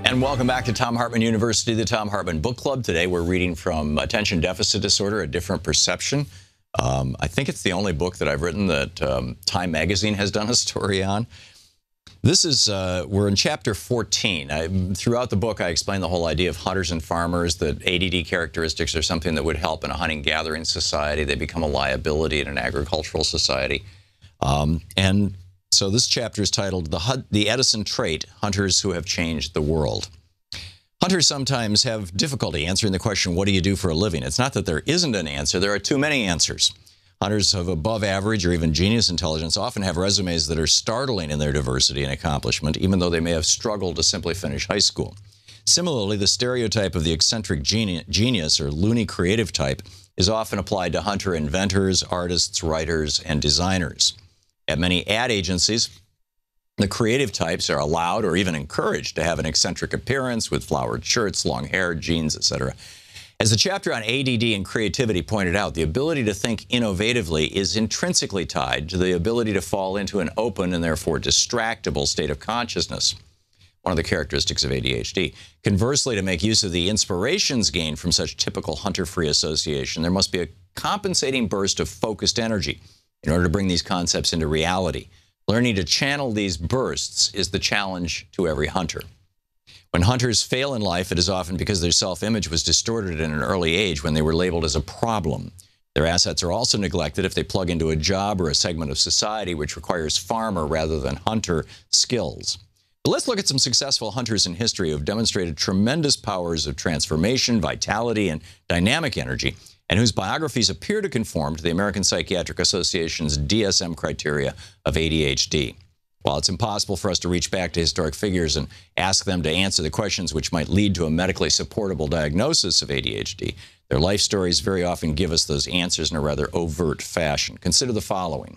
And welcome back to Thom Hartmann University, the Thom Hartmann Book Club. Today we're reading from Attention Deficit Disorder, A Different Perception. I think it's the only book that I've written that Time Magazine has done a story on. This is, we're in chapter 14. Throughout the book, I explain the whole idea of hunters and farmers, that ADD characteristics are something that would help in a hunting-gathering society. They become a liability in an agricultural society. And so this chapter is titled The Edison Trait, Hunters Who Have Changed the World. Hunters sometimes have difficulty answering the question, what do you do for a living? It's not that there isn't an answer, there are too many answers. Hunters of above average or even genius intelligence often have resumes that are startling in their diversity and accomplishment, even though they may have struggled to simply finish high school. Similarly, the stereotype of the eccentric genius or loony creative type is often applied to hunter inventors, artists, writers, and designers. At many ad agencies, the creative types are allowed or even encouraged to have an eccentric appearance with flowered shirts, long hair, jeans, etc. As the chapter on ADD and creativity pointed out, the ability to think innovatively is intrinsically tied to the ability to fall into an open and therefore distractible state of consciousness, one of the characteristics of ADHD. Conversely, to make use of the inspirations gained from such typical hunter-free association, there must be a compensating burst of focused energy in order to bring these concepts into reality. Learning to channel these bursts is the challenge to every hunter. When hunters fail in life, it is often because their self-image was distorted in an early age when they were labeled as a problem. Their assets are also neglected if they plug into a job or a segment of society which requires farmer rather than hunter skills. But let's look at some successful hunters in history who have demonstrated tremendous powers of transformation, vitality, and dynamic energy, and whose biographies appear to conform to the American Psychiatric Association's DSM criteria of ADHD. While it's impossible for us to reach back to historic figures and ask them to answer the questions which might lead to a medically supportable diagnosis of ADHD, their life stories very often give us those answers in a rather overt fashion. Consider the following.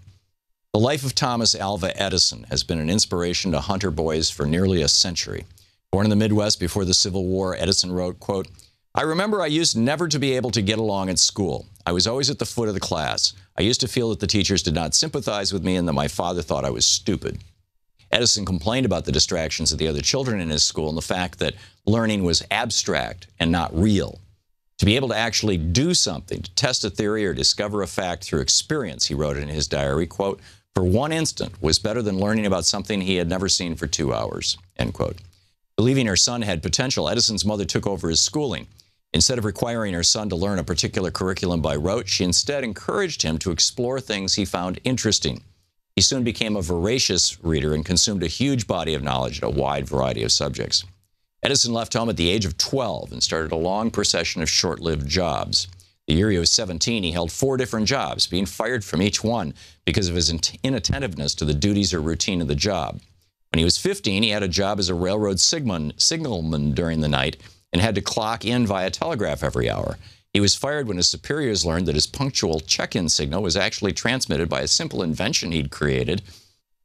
The life of Thomas Alva Edison has been an inspiration to hunter boys for nearly a century. Born in the Midwest before the Civil War, Edison wrote, quote, I remember I used never to be able to get along at school. I was always at the foot of the class. I used to feel that the teachers did not sympathize with me and that my father thought I was stupid. Edison complained about the distractions of the other children in his school and the fact that learning was abstract and not real. To be able to actually do something, to test a theory or discover a fact through experience, he wrote in his diary, quote, for one instant was better than learning about something he had never seen for 2 hours, end quote. Believing her son had potential, Edison's mother took over his schooling. Instead of requiring her son to learn a particular curriculum by rote, she instead encouraged him to explore things he found interesting. He soon became a voracious reader and consumed a huge body of knowledge at a wide variety of subjects. Edison left home at the age of 12 and started a long procession of short-lived jobs. The year he was 17, he held 4 different jobs, being fired from each one because of his inattentiveness to the duties or routine of the job. When he was 15, he had a job as a railroad signalman during the night and had to clock in via telegraph every hour. He was fired when his superiors learned that his punctual check-in signal was actually transmitted by a simple invention he'd created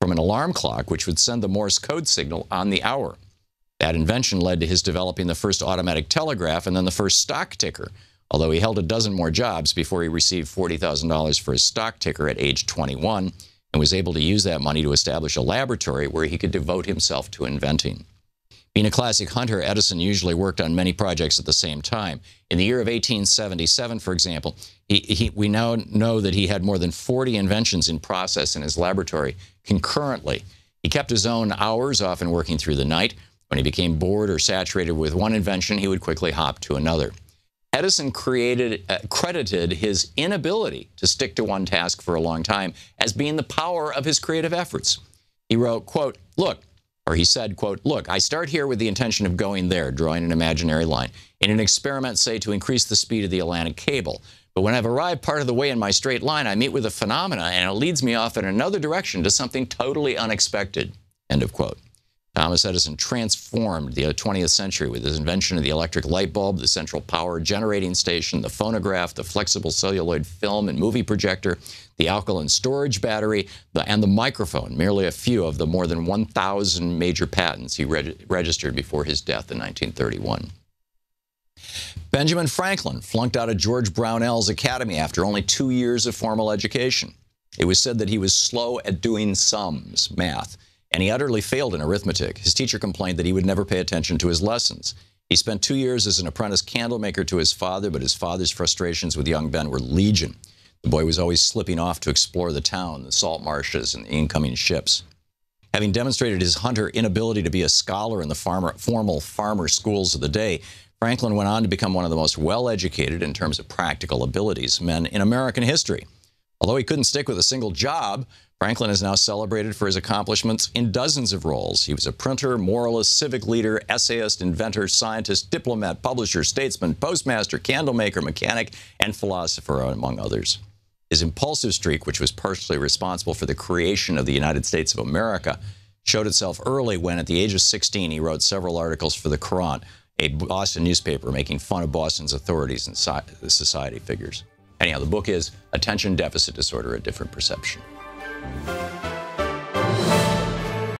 from an alarm clock, which would send the Morse code signal on the hour. That invention led to his developing the first automatic telegraph and then the first stock ticker, although he held a dozen more jobs before he received $40,000 for his stock ticker at age 21 and was able to use that money to establish a laboratory where he could devote himself to inventing. Being a classic hunter, Edison usually worked on many projects at the same time. In the year of 1877, for example, we now know that he had more than 40 inventions in process in his laboratory concurrently. He kept his own hours, often working through the night. When he became bored or saturated with one invention, he would quickly hop to another. Edison credited his inability to stick to one task for a long time as being the power of his creative efforts. He wrote, quote, he said, quote, look, I start here with the intention of going there, drawing an imaginary line, in an experiment, say, to increase the speed of the Atlantic cable. But when I've arrived part of the way in my straight line, I meet with a phenomena, and it leads me off in another direction to something totally unexpected, end of quote. Thomas Edison transformed the 20th century with his invention of the electric light bulb, the central power generating station, the phonograph, the flexible celluloid film and movie projector, the alkaline storage battery, and the microphone, merely a few of the more than 1,000 major patents he registered before his death in 1931. Benjamin Franklin flunked out of George Brownell's academy after only 2 years of formal education. It was said that he was slow at doing sums, math, and he utterly failed in arithmetic. His teacher complained that he would never pay attention to his lessons. He spent 2 years as an apprentice candlemaker to his father, but his father's frustrations with young Ben were legion. The boy was always slipping off to explore the town, the salt marshes, and the incoming ships. Having demonstrated his hunter inability to be a scholar in the formal farmer schools of the day, Franklin went on to become one of the most well-educated in terms of practical abilities men in American history. Although he couldn't stick with a single job, Franklin is now celebrated for his accomplishments in dozens of roles. He was a printer, moralist, civic leader, essayist, inventor, scientist, diplomat, publisher, statesman, postmaster, candlemaker, mechanic, and philosopher, among others. His impulsive streak, which was partially responsible for the creation of the United States of America, showed itself early when, at the age of 16, he wrote several articles for the Courant, a Boston newspaper making fun of Boston's authorities and society figures. Anyhow, the book is Attention Deficit Disorder, A Different Perception.